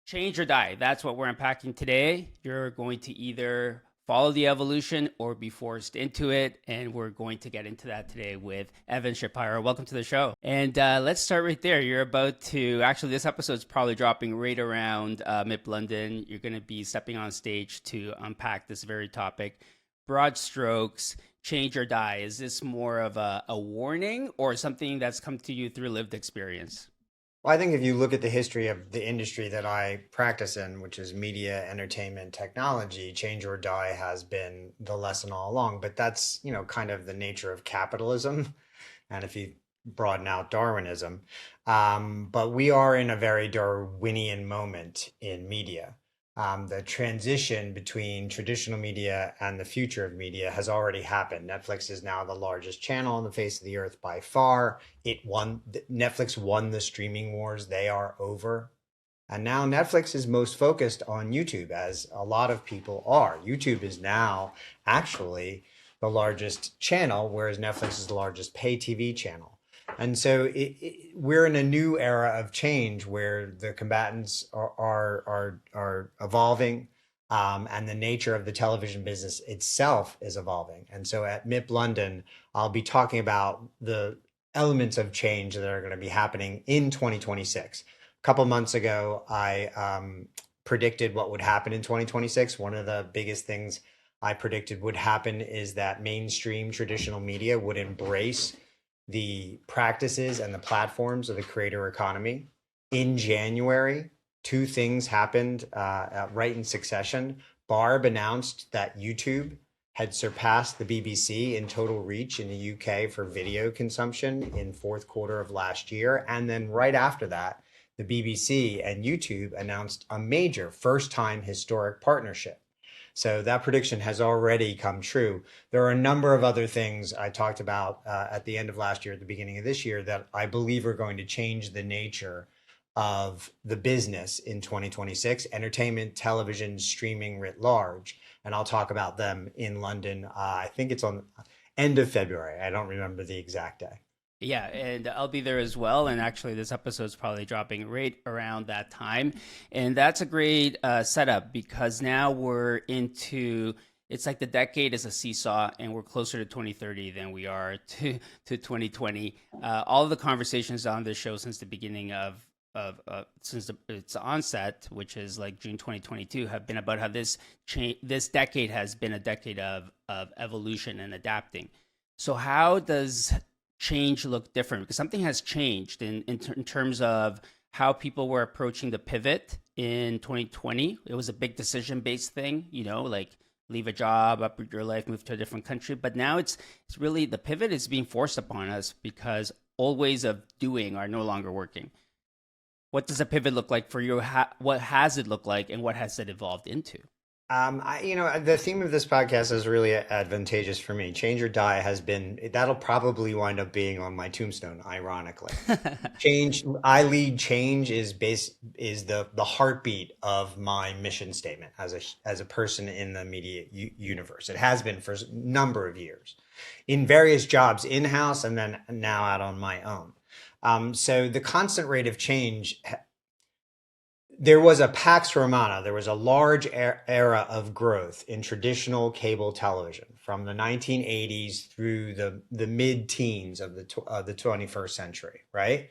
Change or die. That's what we're unpacking today. You're going to either follow the evolution or be forced into it. And we're going to get into that today with Evan Shapiro. Welcome to the show. And let's start right there. You're about to, actually, this episode's probably dropping right around MIP London. You're going to be stepping on stage to unpack this very topic. Broad strokes, change or die. Is this more of a warning or something that's come to you through lived experience? Well, I think if you look at the history of the industry that I practice in, which is media, entertainment, technology, change or die has been the lesson all along. But that's, kind of the nature of capitalism. And if you broaden out Darwinism, but we are in a very Darwinian moment in media. The transition between traditional media and the future of media has already happened. Netflix is now the largest channel on the face of the earth by far. Netflix won the streaming wars. They are over. And now Netflix is most focused on YouTube, as a lot of people are. YouTube is now actually the largest channel, whereas Netflix is the largest pay TV channel. And so we're in a new era of change where the combatants are evolving, and the nature of the television business itself is evolving. And so at MIP London, I'll be talking about the elements of change that are going to be happening in 2026. A couple months ago, I predicted what would happen in 2026. One of the biggest things I predicted would happen is that mainstream traditional media would embrace the practices and the platforms of the creator economy. In January, two things happened right in succession. Barb announced that YouTube had surpassed the BBC in total reach in the UK for video consumption in fourth quarter of last year. And then right after that, the BBC and YouTube announced a major first-time historic partnership. So that prediction has already come true. There are a number of other things I talked about at the end of last year, at the beginning of this year, that I believe are going to change the nature of the business in 2026, entertainment, television, streaming writ large. And I'll talk about them in London. I think it's on end of February. I don't remember the exact day. Yeah, and I'll be there as well. And actually, this episode's probably dropping right around that time. And that's a great setup because now we're into it's like the decade is a seesaw, and we're closer to 2030 than we are to 2020. All of the conversations on this show since the beginning since its onset, which is like June 2022, have been about how this decade has been a decade of evolution and adapting. So how does change look different? Because something has changed in terms of how people were approaching the pivot in 2020. It was a big decision based thing, like leave a job, uproot your life, move to a different country. But now it's really the pivot is being forced upon us because old ways of doing are no longer working. What does a pivot look like for you? What has it looked like, and what has it evolved into? The theme of this podcast is really advantageous for me. Change or die has been, that'll probably wind up being on my tombstone, ironically. Change, I lead change is the heartbeat of my mission statement as a person in the media universe. It has been for a number of years in various jobs in-house and then now out on my own. So the constant rate of change, there was a Pax Romana, there was a large era of growth in traditional cable television from the 1980s through the mid-teens of the 21st century, right?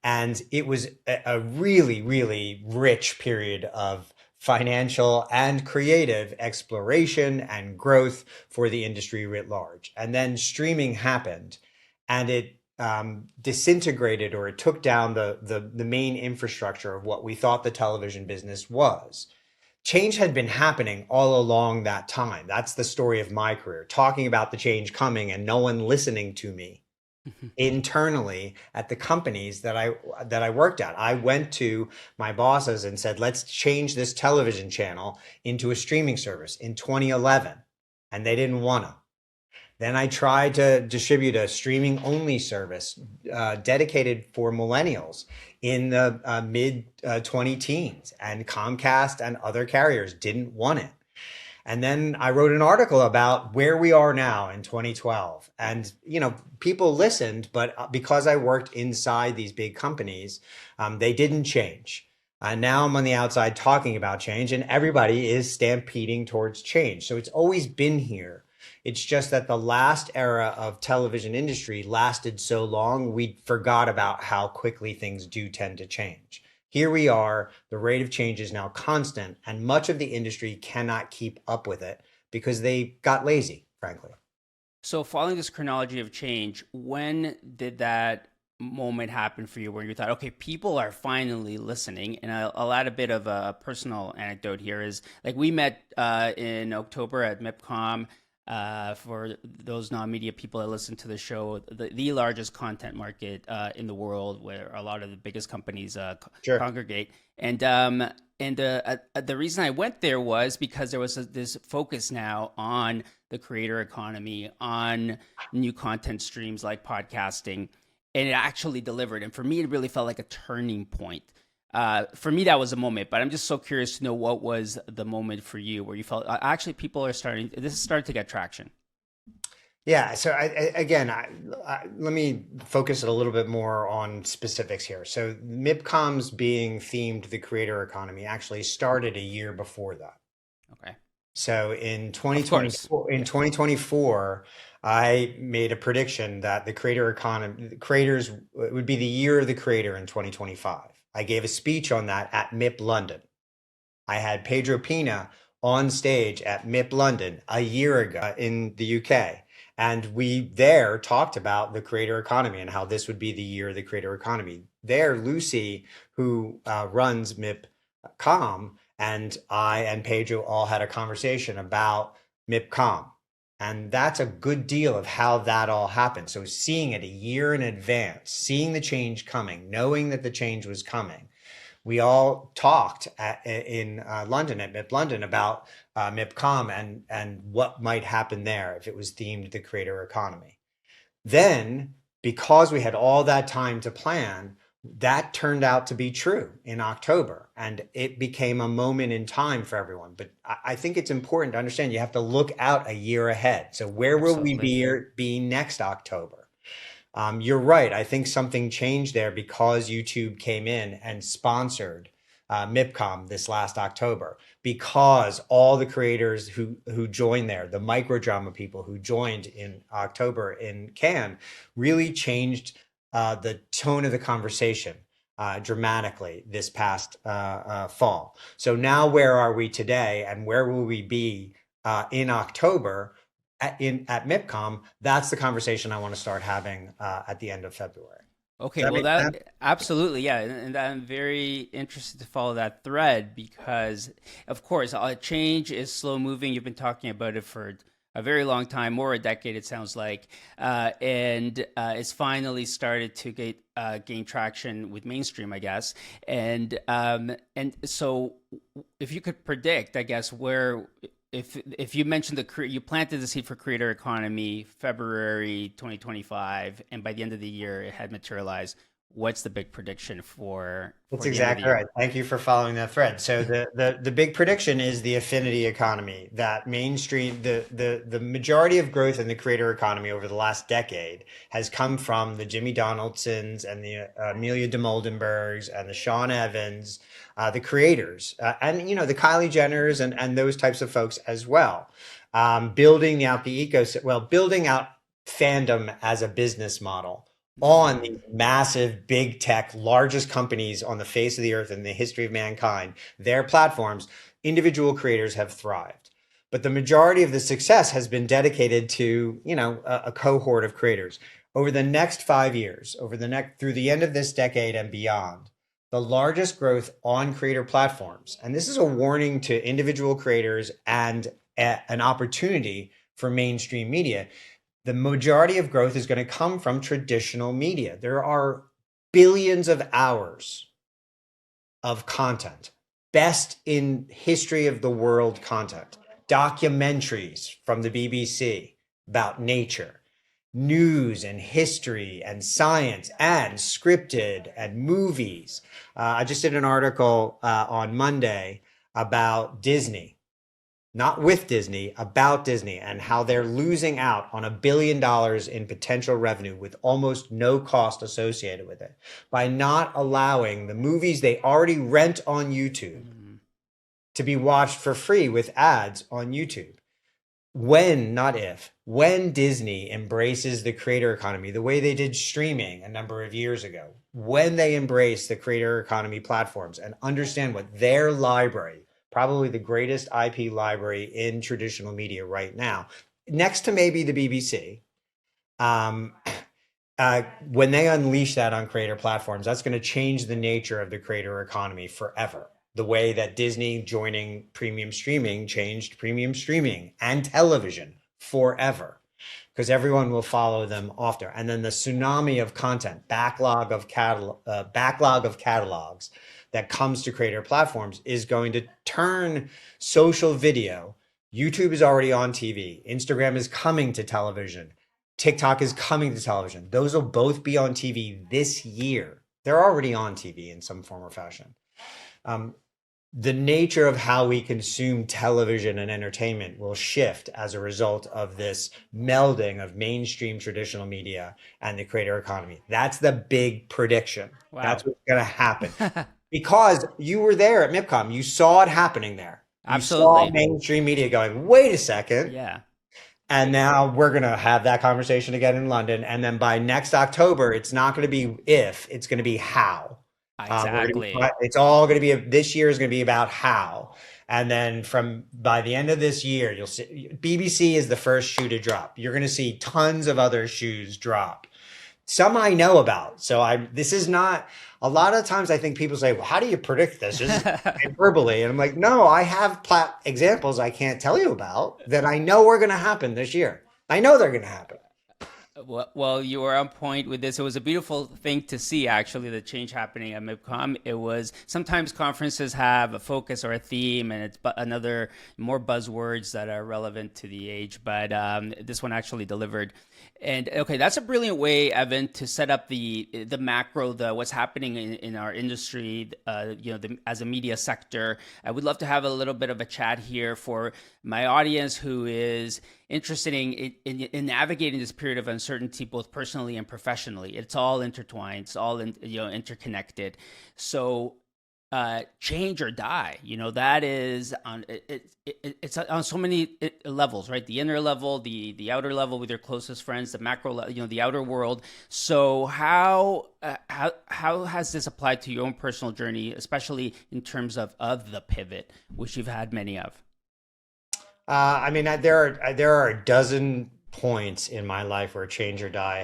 And it was a really, really rich period of financial and creative exploration and growth for the industry writ large. And then streaming happened, and it disintegrated, or it took down the main infrastructure of what we thought the television business was. Change had been happening all along that time. That's the story of my career, talking about the change coming and no one listening to me internally at the companies that I worked at. I went to my bosses and said, let's change this television channel into a streaming service in 2011. And they didn't want to. Then I tried to distribute a streaming only service dedicated for millennials in the mid 20 teens, and Comcast and other carriers didn't want it. And then I wrote an article about where we are now in 2012. And, people listened, but because I worked inside these big companies, they didn't change. Now I'm on the outside talking about change, and everybody is stampeding towards change. So it's always been here. It's just that the last era of television industry lasted so long, we forgot about how quickly things do tend to change. Here we are, the rate of change is now constant, and much of the industry cannot keep up with it because they got lazy, frankly. So, following this chronology of change, when did that moment happen for you where you thought, okay, people are finally listening? And I'll add a bit of a personal anecdote here is like we met in October at MIPCOM. For those non-media people that listen to the show, the largest content market in the world, where a lot of the biggest companies Sure. congregate, and the reason I went there was because there was this focus now on the creator economy, on new content streams like podcasting, and it actually delivered. And for me, it really felt like a turning point. For me, that was a moment, but I'm just so curious to know what was the moment for you where you felt actually people are starting, this is starting to get traction. Yeah, so again, let me focus it a little bit more on specifics here. So MIPCOM's being themed the creator economy actually started a year before that. Okay. So in Of course. 2024, in Yeah. 2024, I made a prediction that the creator economy, the creators it would be the year of the creator in 2025. I gave a speech on that at MIP London. I had Pedro Pina on stage at MIP London a year ago in the UK. And we there talked about the creator economy and how this would be the year of the creator economy. There, Lucy, who runs MIPCOM, and I and Pedro all had a conversation about MIPCOM. And that's a good deal of how that all happened. So seeing it a year in advance, seeing the change coming, knowing that the change was coming, we all talked in London at MIP London about MIPCOM and what might happen there if it was themed the creator economy. Then, because we had all that time to plan, that turned out to be true in October, and it became a moment in time for everyone. But I think it's important to understand you have to look out a year ahead. So where will we Absolutely. be next October? You're right. I think something changed there because YouTube came in and sponsored MIPCOM this last October because all the creators who joined there, the microdrama people who joined in October in Cannes, really changed the tone of the conversation dramatically this past fall. So now where are we today, and where will we be in October? At MIPCOM, that's the conversation I want to start having at the end of February. Does Okay, that well, make sense? that absolutely, yeah, and I'm very interested to follow that thread because, of course, change is slow moving. You've been talking about it for a very long time, more a decade, it sounds like, and it's finally started to gain traction with mainstream, I guess, and so if you could predict, I guess, where if you mentioned you planted the seed for creator economy February 2025, and by the end of the year it had materialized, what's the big prediction That's for the end of the exactly year? right. Thank you for following that thread. So the big prediction is the affinity economy, that mainstream the majority of growth in the creator economy over the last decade has come from the Jimmy Donaldsons and the Amelia de Moldenbergs and the Sean Evans, the creators, and the Kylie Jenners and those types of folks as well, building out the ecosystem, well, building out fandom as a business model on Mm, these massive big tech, largest companies on the face of the earth in the history of mankind, their platforms, individual creators have thrived. But the majority of the success has been dedicated to, a cohort of creators. Over the next 5 years, over the next through the end of this decade and beyond, the largest growth on creator platforms, and this is a warning to individual creators and an opportunity for mainstream media, the majority of growth is going to come from traditional media. There are billions of hours of content, best in history of the world content, documentaries from the BBC about nature, news and history and science and scripted and movies. I just did an article on Monday about Disney not with Disney, about Disney and how they're losing out on $1 billion in potential revenue with almost no cost associated with it by not allowing the movies they already rent on YouTube Mm. to be watched for free with ads on YouTube. When, not if, when Disney embraces the creator economy the way they did streaming a number of years ago, when they embrace the creator economy platforms and understand what their library, probably the greatest IP library in traditional media right now, next to maybe the BBC, um, when they unleash that on creator platforms, that's going to change the nature of the creator economy forever. The way that Disney joining premium streaming changed premium streaming and television forever, because everyone will follow them after. And then the tsunami of content, backlog of catalogs that comes to creator platforms is going to turn social video. YouTube is already on TV. Instagram is coming to television. TikTok is coming to television. Those will both be on TV this year. They're already on TV in some form or fashion. Um, the nature of how we consume television and entertainment will shift as a result of this melding of mainstream traditional media and the creator economy. That's the big prediction. Wow. That's what's going to happen. Because you were there at MIPCOM, you saw it happening there. You saw Absolutely. mainstream media going, wait a second. Yeah. And now we're going to have that conversation again in London. And then by next October, it's not going to be if, it's going to be how. Exactly. It's all going to be, this year is going to be about how. And then by the end of this year, you'll see BBC is the first shoe to drop. You're going to see tons of other shoes drop. Some I know about. This is not, a lot of times I think people say, well, how do you predict this? This is hyperbole. And I'm like, no, I have examples I can't tell you about that I know are going to happen this year. I know they're going to happen. Well, you were on point with this. It was a beautiful thing to see, actually, the change happening at MIPCOM. It was sometimes conferences have a focus or a theme, and it's another more buzzwords that are relevant to the age. But this one actually delivered. And okay, that's a brilliant way, Evan, to set up the macro, what's happening in our industry. As a media sector, I would love to have a little bit of a chat here for my audience who is interested in navigating this period of uncertainty, both personally and professionally. It's all intertwined. It's all interconnected. So change or die. That is on it's on so many levels, right? The inner level, the outer level with your closest friends, the macro, the outer world. So how has this applied to your own personal journey, especially in terms of the pivot, which you've had many of? There are a dozen points in my life where change or die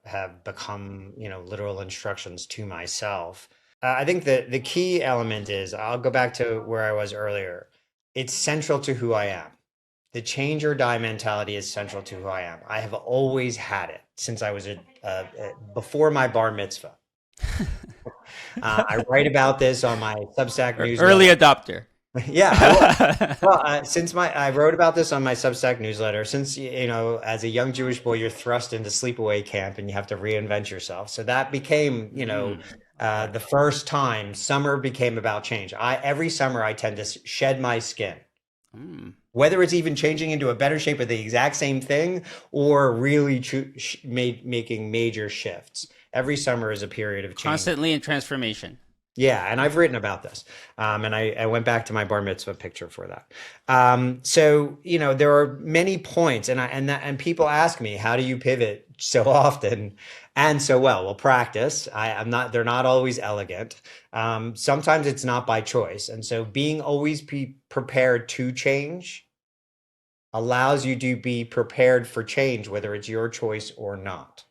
have become, literal instructions to myself. I think that the key element is, I'll go back to where I was earlier. It's central to who I am. The change or die mentality is central to who I am. I have always had it since I was before my bar mitzvah. I write about this on my Substack newsletter. Early adopter. Yeah. Since I wrote about this on my Substack newsletter, since, as a young Jewish boy, you're thrust into sleepaway camp and you have to reinvent yourself. So that became, the first time summer became about change. Every summer I tend to shed my skin, whether it's even changing into a better shape of the exact same thing or really making major shifts. Every summer is a period of change. Constantly in transformation. Yeah, and I've written about this, and I went back to my bar mitzvah picture for that. So there are many points, and people ask me, how do you pivot so often and so well? Well, practice. They're not always elegant. Sometimes it's not by choice, and so being always prepared to change allows you to be prepared for change, whether it's your choice or not.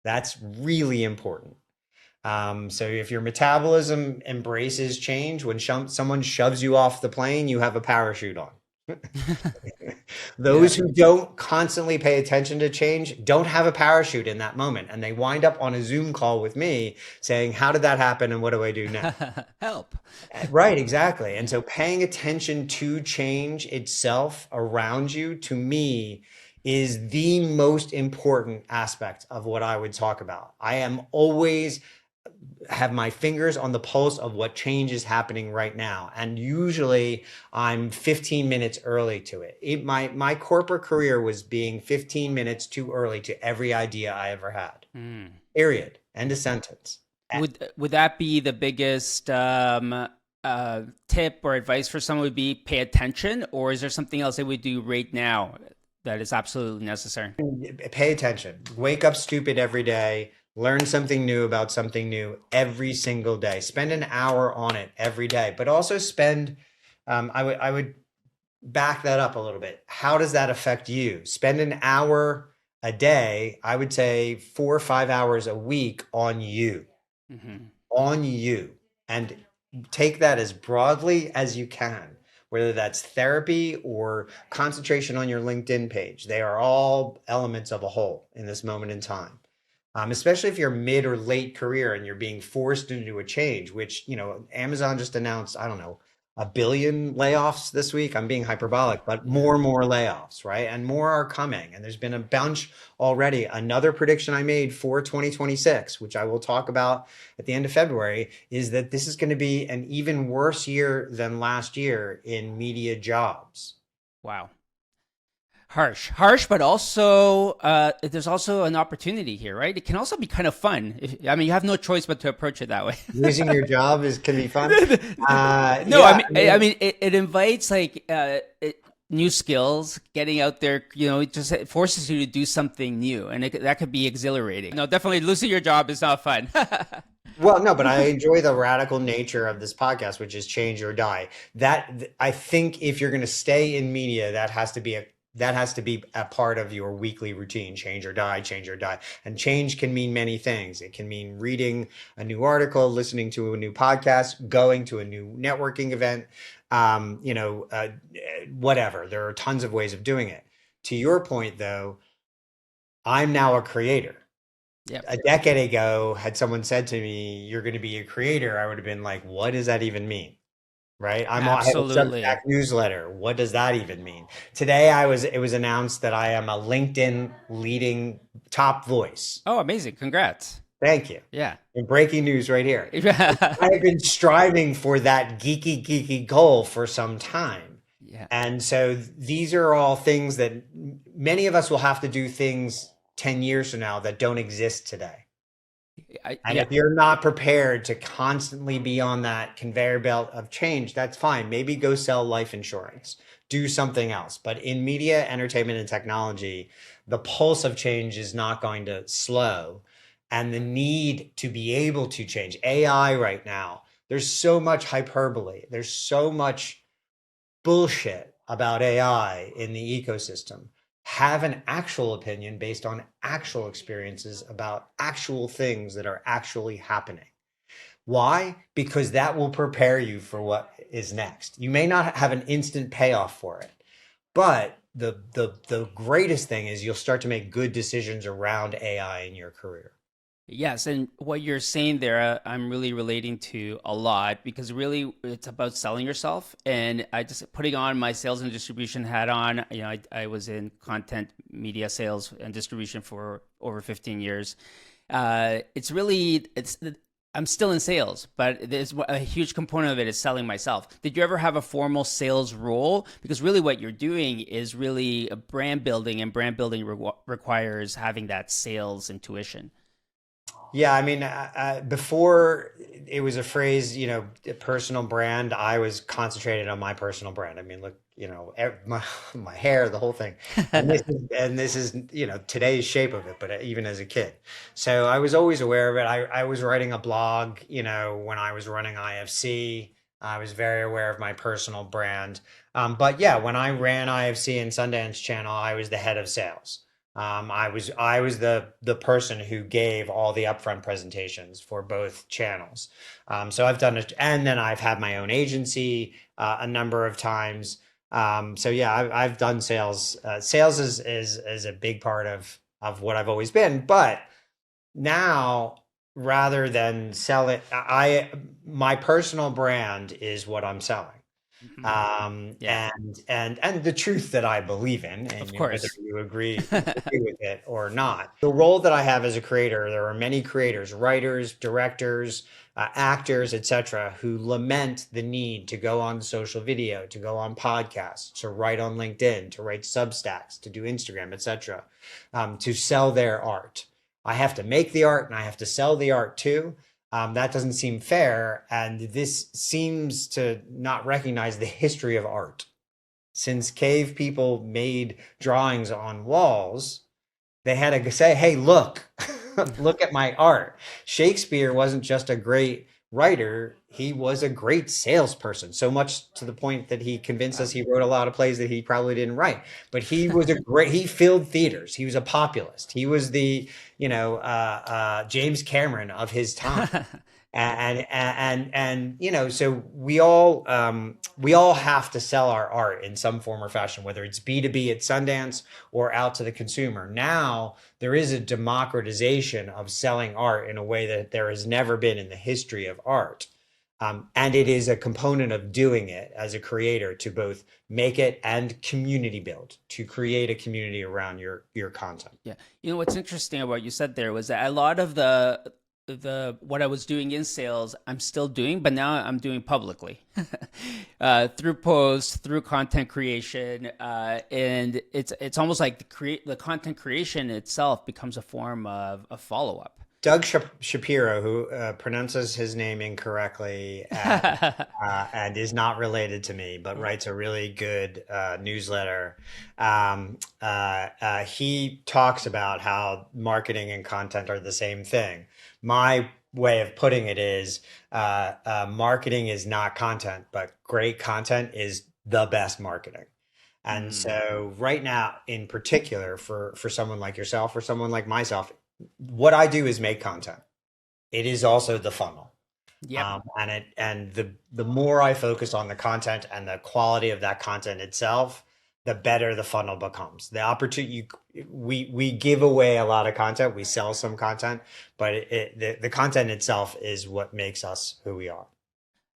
That's really important. So if your metabolism embraces change, when someone shoves you off the plane, you have a parachute on. Those who don't constantly pay attention to change don't have a parachute in that moment. And they wind up on a Zoom call with me saying, how did that happen? And what do I do now? Help. Right, exactly. And so paying attention to change itself around you, to me, is the most important aspect of what I would talk about. I am always have my fingers on the pulse of what change is happening right now. And usually I'm 15 minutes early to it. My corporate career was being 15 minutes too early to every idea I ever had. Mm. Period. End of sentence. Would that be the biggest tip or advice for someone? Would be pay attention, or is there something else they would do right now that is absolutely necessary? Pay attention. Wake up stupid every day. Learn something new about something new every single day. Spend an hour on it every day, but also spend, I would back that up a little bit. How does that affect you? Spend an hour a day, I would say 4 or 5 hours a week Hmm. on you, and take that as broadly as you can, whether that's therapy or concentration on your LinkedIn page. They are all elements of a whole in this moment in time. Especially if you're mid or late career and you're being forced into a change, which, Amazon just announced, I don't know, 1 billion layoffs this week. I'm being hyperbolic, but Yeah. more and more layoffs, right? And more are coming. And there's been a bunch already. Another prediction I made for 2026, which I will talk about at the end of February, is that this is going to be an even worse year than last year in media jobs. Wow. Harsh, but also there's also an opportunity here, right? It can also be kind of fun. I mean, you have no choice but to approach it that way. Losing your job can be fun. No, Yeah, I I mean, mean, it invites like new skills, getting out there. It just it forces you to do something new, and that could be exhilarating. No, definitely losing your job is not fun. well, no, but I enjoy the radical nature of this podcast, which is change or die. I think if you're going to stay in media, that has to be a part of your weekly routine. Change or die, change or die. And change can mean many things. It can mean reading a new article, listening to a new podcast, going to a new networking event, whatever. There are tons of ways of doing it. To your point, though, I'm now a creator. Yep, A decade ago, had someone said to me, "You're going to be a creator," I would have been like, "What does that even mean?" Right? I have a absolutely. Substack newsletter. What does that even mean? Today, it was announced that I am a LinkedIn leading top voice. Oh, amazing! Congrats. Thank you. Yeah. And breaking news right here. I've been striving for that geeky goal for some time. Yeah. And so these are all things that many of us will have to do things 10 years from now that don't exist today. And Yeah. if you're not prepared to constantly be on that conveyor belt of change, that's fine. Maybe go sell life insurance, do something else. But in media, entertainment, and technology, the pulse of change is not going to slow. And the need to be able to change AI right now, there's so much hyperbole, there's so much bullshit about AI in the ecosystem. Have an actual opinion based on actual experiences about actual things that are actually happening. Why? Because that will prepare you for what is next. You may not have an instant payoff for it, but the greatest thing is you'll start to make good decisions around AI in your career. Yes, and what you're saying there, I'm really relating to a lot because really it's about selling yourself. And I just putting on my sales and distribution hat on. I was in content media sales and distribution for over 15 years. It's I'm still in sales, but there's a huge component of it is selling myself. Did you ever have a formal sales role? Because really what you're doing is really a brand building, and brand building requires having that sales intuition. Yeah, I mean, before it was a phrase, personal brand, I was concentrated on my personal brand. I mean, look, my hair, the whole thing. And this is, today's shape of it, but even as a kid. So I was always aware of it. I was writing a blog, when I was running IFC. I was very aware of my personal brand. But yeah, when I ran IFC and Sundance Channel, I was the head of sales. I was the person who gave all the upfront presentations for both channels. So I've done it, and then I've had my own agency a number of times. So yeah, I've done sales. Sales is a big part of what I've always been. But now, rather than sell it, my personal brand is what I'm selling. Hmm. Yeah, And the truth that I believe in, and of you know, whether course. you agree with it or not. The role that I have as a creator, there are many creators, writers, directors, actors, etc., who lament the need to go on social video, to go on podcasts, to write on LinkedIn, to write Substacks, to do Instagram, etc., to sell their art. I have to make the art and I have to sell the art too. That doesn't seem fair. And this seems to not recognize the history of art. Since cave people made drawings on walls, they had to say, hey, look, look at my art. Shakespeare wasn't just a great writer, he was a great salesperson, so much to the point that he convinced us Wow. he wrote a lot of plays that he probably didn't write. But he was a great, he filled theaters. He was a populist. He was the, James Cameron of his time. And you know, so we all have to sell our art in some form or fashion, whether it's B2B at Sundance or out to the consumer. Now there is a democratization of selling art in a way that there has never been in the history of art. And it is a component of doing it as a creator to both make it and community build, to create a community around your content. Yeah. You know what's interesting about what you said there was that a lot of the what I was doing in sales, I'm still doing, but now I'm doing publicly through posts, through content creation, and it's almost like the content creation itself becomes a form of a follow up. Doug Shapiro, who pronounces his name incorrectly and is not related to me, but writes a really good newsletter. He talks about how marketing and content are the same thing. My way of putting it is marketing is not content, but great content is the best marketing. And Mm. so right now, in particular, for someone like yourself or someone like myself, what I do is make content. It is also the funnel. Yep. And the more I focus on the content and the quality of that content itself, the better the funnel becomes. The opportunity we give away a lot of content, we sell some content, but the content itself is what makes us who we are.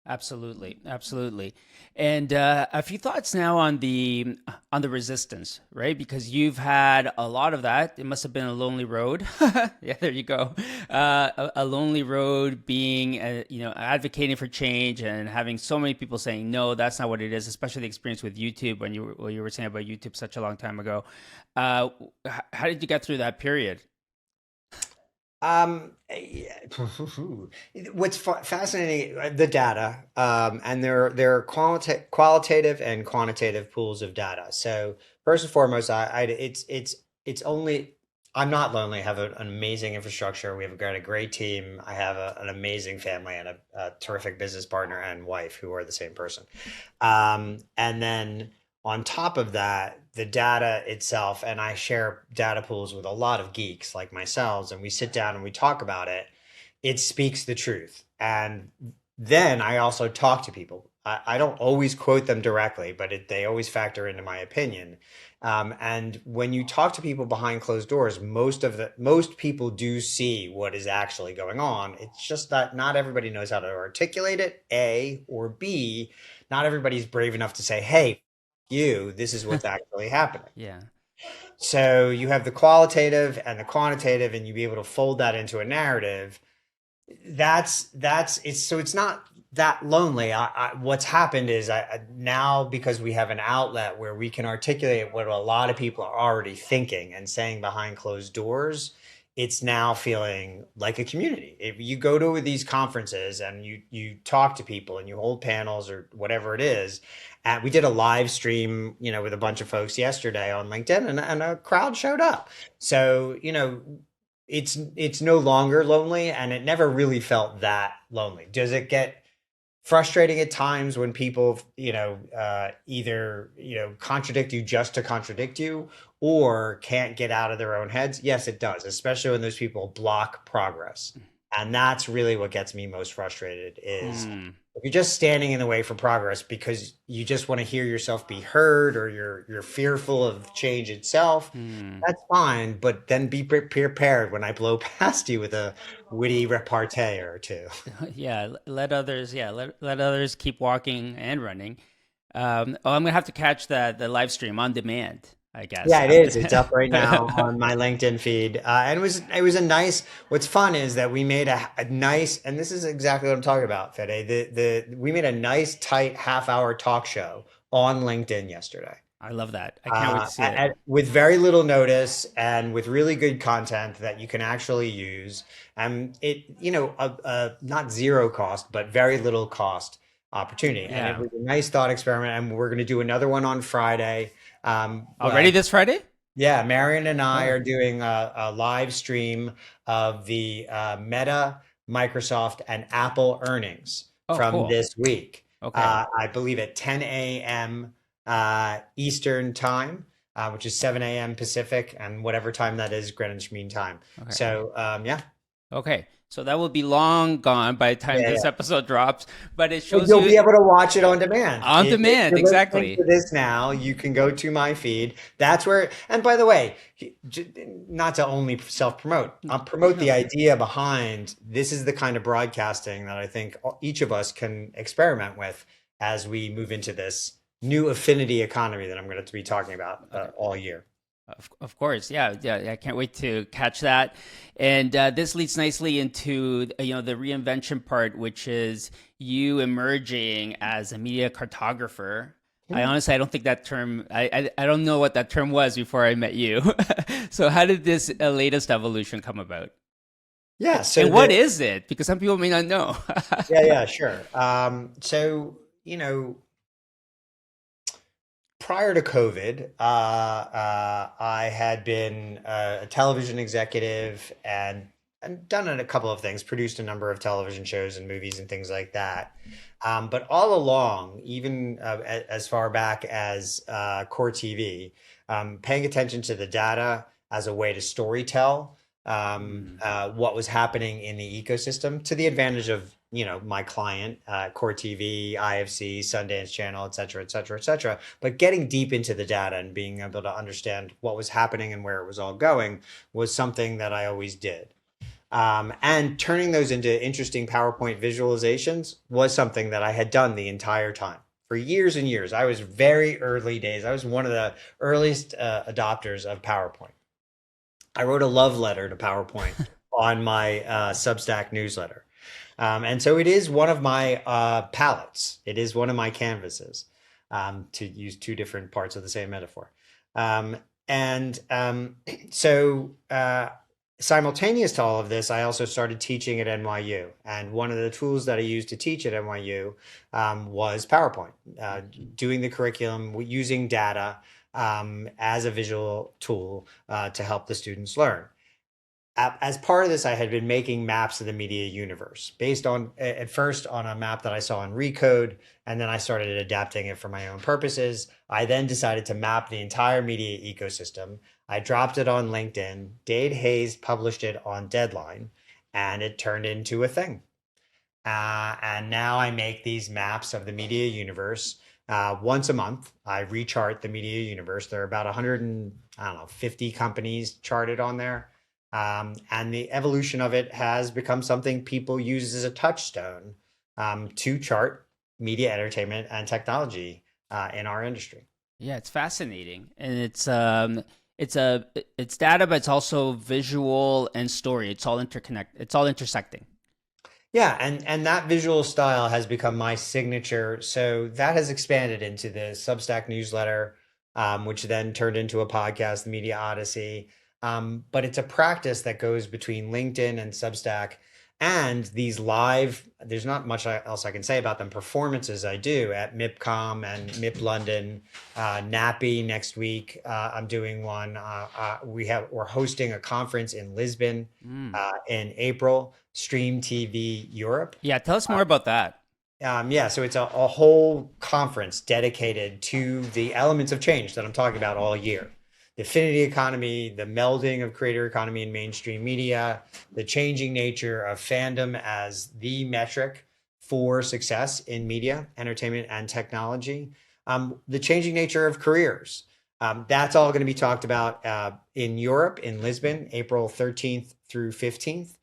Absolutely, absolutely. And a few thoughts now on the resistance, right? Because you've had a lot of that. It must have been a lonely road. Yeah, there you go. A lonely road, being advocating for change and having so many people saying no, that's not what it is. Especially the experience with YouTube when you were saying about YouTube such a long time ago. Uh, how did you get through that period? Yeah. What's fascinating, the data, and there are qualitative and quantitative pools of data. So first and foremost, it's only I'm not lonely. I have an amazing infrastructure. We've got a great team. I have an amazing family and a terrific business partner and wife who are the same person. And then on top of that, the data itself, and I share data pools with a lot of geeks like myself, and we sit down and we talk about it. It speaks the truth. And then I also talk to people. I don't always quote them directly, but they always factor into my opinion. And when you talk to people behind closed doors, most people do see what is actually going on. It's just that not everybody knows how to articulate it, A, or B, not everybody's brave enough to say, hey, you, this is what's actually happening. Yeah. So you have the qualitative and the quantitative, and you be able to fold that into a narrative. That's it's so it's not that lonely. What's happened is now, because we have an outlet where we can articulate what a lot of people are already thinking and saying behind closed doors, it's now feeling like a community. If you go to these conferences and you talk to people and you hold panels or whatever it is, we did a live stream, with a bunch of folks yesterday on LinkedIn, and a crowd showed up. So, it's no longer lonely, and it never really felt that lonely. Does it get frustrating at times when people, either, contradict you just to contradict you or can't get out of their own heads? Yes, it does, especially when those people block progress. And that's really what gets me most frustrated is Hmm. if you're just standing in the way for progress because you just want to hear yourself be heard, or you're fearful of change itself, Hmm. that's fine, but then be prepared when I blow past you with a witty repartee or two. Yeah, let others, let others keep walking and running. Oh, I'm gonna have to catch the live stream on demand, I guess. Yeah, it is. It's up right now on my LinkedIn feed, and it was a nice. What's fun is that we made a nice, and this is exactly what I'm talking about, Fede. We made a nice tight half-hour talk show on LinkedIn yesterday, I love that. I can't wait to see it. with very little notice and with really good content that you can actually use. And not zero cost, but very little cost opportunity. And it Yeah. was a nice thought experiment. And we're going to do another one on Friday. Already this Friday? Yeah, Marion and I Oh. are doing a live stream of the Meta, Microsoft, and Apple earnings Oh, from cool. this week. Okay. I believe at 10 a.m. Eastern time, which is 7 a.m. Pacific, and whatever time that is, Greenwich Mean Time. Okay. So, yeah. Okay. So that will be long gone by the time Yeah, this yeah. episode drops, but it But shows you'll be you able to watch it on demand. on If demand. you're listening Exactly. to this now, you can go to my feed. That's where, and by the way, not to only self promote, I'll promote the No. idea behind this is the kind of broadcasting that I think each of us can experiment with as we move into this new affinity economy that I'm going to be talking about Okay. all year. Of course, yeah, yeah. I can't wait to catch that. And this leads nicely into the reinvention part, which is you emerging as a media cartographer. I don't think that term. I don't know what that term was before I met you. So how did this latest evolution come about? Yeah. So And what is it? Because some people may not know. yeah, sure. So, prior to COVID, I had been a television executive and done a couple of things, produced a number of television shows and movies and things like that. But all along, even as far back as core TV, paying attention to the data as a way to storytell Mm. what was happening in the ecosystem to the advantage of my client, core TV, IFC, Sundance Channel, et cetera, et cetera, et cetera. But getting deep into the data and being able to understand what was happening and where it was all going was something that I always did. And turning those into interesting PowerPoint visualizations was something that I had done the entire time for years and years. I was very early days. I was one of the earliest adopters of PowerPoint. I wrote a love letter to PowerPoint on my Substack newsletter. And so it is one of my palettes. It is one of my canvases, to use two different parts of the same metaphor. And so simultaneous to all of this, I also started teaching at NYU. And one of the tools that I used to teach at NYU was PowerPoint, doing the curriculum, using data as a visual tool to help the students learn. As part of this, I had been making maps of the media universe based on, at first, on a map that I saw in Recode, and then I started adapting it for my own purposes. I then decided to map the entire media ecosystem. I dropped it on LinkedIn. Dade Hayes published it on Deadline, and it turned into a thing. And now I make these maps of the media universe. Once a month, I rechart the media universe. There are about 100 and, I don't know, 50 companies charted on there. And the evolution of it has become something people use as a touchstone to chart media, entertainment, and technology in our industry. Yeah, it's fascinating, and it's data, but it's also visual and story. It's all interconnect. It's all intersecting. Yeah, and that visual style has become my signature. So that has expanded into the Substack newsletter, which then turned into a podcast, the Media Odyssey. But it's a practice that goes between LinkedIn and Substack and these live, there's not much else I can say about them, performances I do at MIPCOM and MIP London, NAPI next week. I'm doing one. We're hosting a conference in Lisbon Mm. in April, Stream TV Europe. Yeah, tell us more about that. Yeah, so it's a whole conference dedicated to the elements of change that I'm talking about all year. The affinity economy, the melding of creator economy and mainstream media, the changing nature of fandom as the metric for success in media, entertainment, and technology, the changing nature of careers. That's all going to be talked about in Europe, in Lisbon, April 13th through 15th.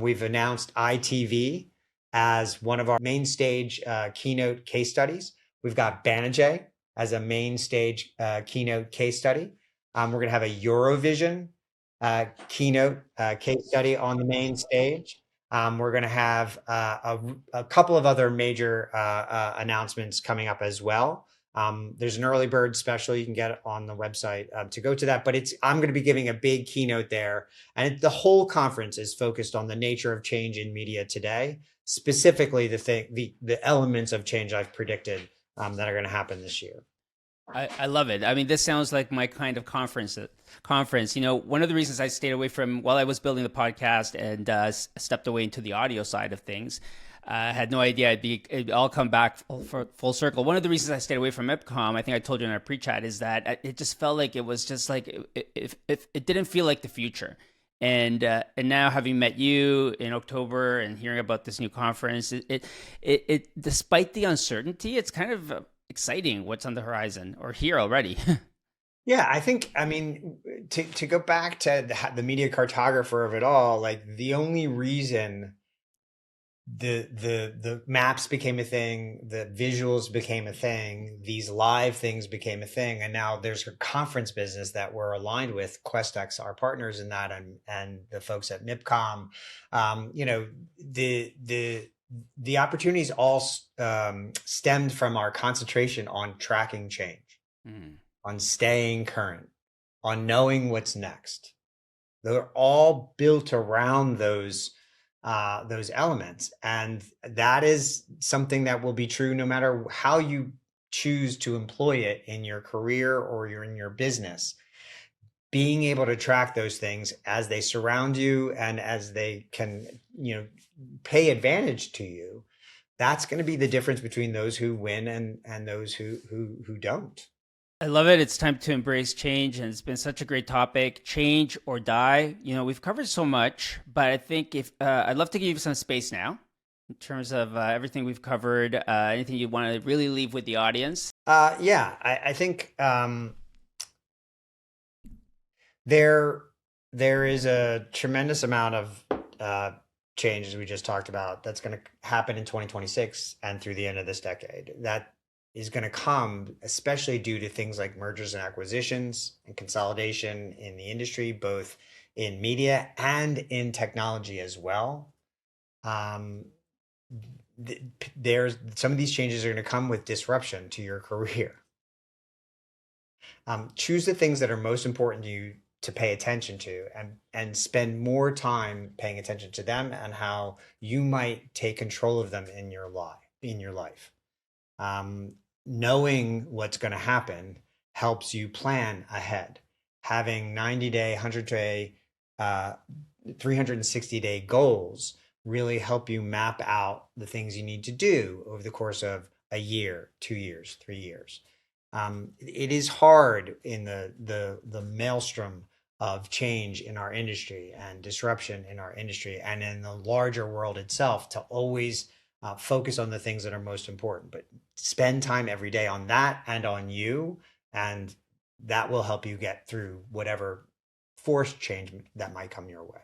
We've announced ITV as one of our main stage keynote case studies, We've got Banijay as a main stage keynote case study. We're going to have a Eurovision keynote case study on the main stage. We're going to have a couple of other major announcements coming up as well. There's an early bird special you can get on the website to go to that, but I'm going to be giving a big keynote there. And the whole conference is focused on the nature of change in media today, specifically the elements of change I've predicted that are going to happen this year. I love it. I mean, this sounds like my kind of conference. One of the reasons I stayed away from while I was building the podcast and stepped away into the audio side of things, I had no idea it'd all come back full circle. One of the reasons I stayed away from IPCOM, I think I told you in our pre-chat, is that it just felt like it was just like it didn't feel like the future. And now having met you in October and hearing about this new conference, it despite the uncertainty, it's kind of exciting what's on the horizon or here already. Yeah, I mean, to go back to the media cartographer of it all, like the only reason the maps became a thing, the visuals became a thing, these live things became a thing, and now there's a conference business that we're aligned with, QuestX, our partners in that, and the folks at MIPCOM. The opportunities all stemmed from our concentration on tracking change, on staying current, on knowing what's next. They're all built around those elements, and that is something that will be true no matter how you choose to employ it in your career or you're in your business. Being able to track those things as they surround you and as they can, pay advantage to you, that's going to be the difference between those who win and those who don't. I love it. It's time to embrace change, and it's been such a great topic. Change or die. We've covered so much, but I think I'd love to give you some space now in terms of everything we've covered. Anything you want to really leave with the audience? I think there is a tremendous amount of change, as we just talked about, that's going to happen in 2026 and through the end of this decade. That is going to come, especially due to things like mergers and acquisitions and consolidation in the industry, both in media and in technology as well. There's some of these changes are going to come with disruption to your career. Choose the things that are most important to you to pay attention to, and spend more time paying attention to them and how you might take control of them in your life. Knowing what's going to happen helps you plan ahead. Having 90-day, 100-day, 360-day goals really help you map out the things you need to do over the course of a year, 2 years, 3 years. It is hard in the maelstrom of change in our industry and disruption in our industry and in the larger world itself to always focus on the things that are most important, but spend time every day on that and on you, and that will help you get through whatever forced change that might come your way.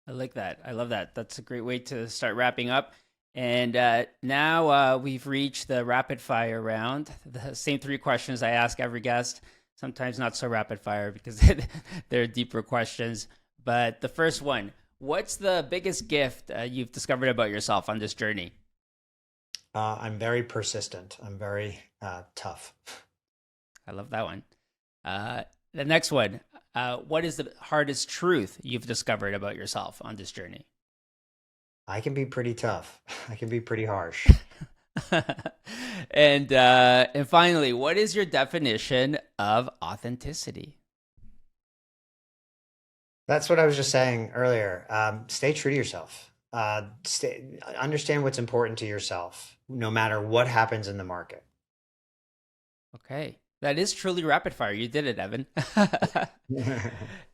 I like that. I love that. That's a great way to start wrapping up. And now we've reached the rapid fire round. The same 3 questions I ask every guest. Sometimes not so rapid fire because they're deeper questions. But the first one, what's the biggest gift you've discovered about yourself on this journey? I'm very persistent. I'm very tough. I love that one. The next one, what is the hardest truth you've discovered about yourself on this journey? I can be pretty tough. I can be pretty harsh. And finally, what is your definition of authenticity? That's what I was just saying earlier. Stay true to yourself. Understand what's important to yourself, no matter what happens in the market. Okay. That is truly rapid fire. You did it, Evan.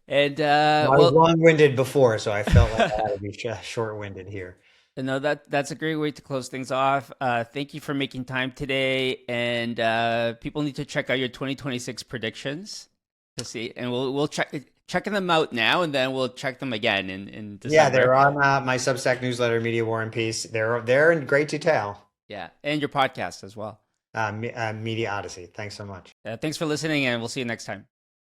And I was long-winded before, so I felt like I had to be short-winded here. No, that's a great way to close things off. Thank you for making time today, and people need to check out your 2026 predictions to see, and we'll checking them out now, and then we'll check them again in December. Yeah, they're on my Substack newsletter, Media War and Peace. They're in great detail. Yeah, and your podcast as well. Media Odyssey. Thanks so much. Thanks for listening, and we'll see you next time.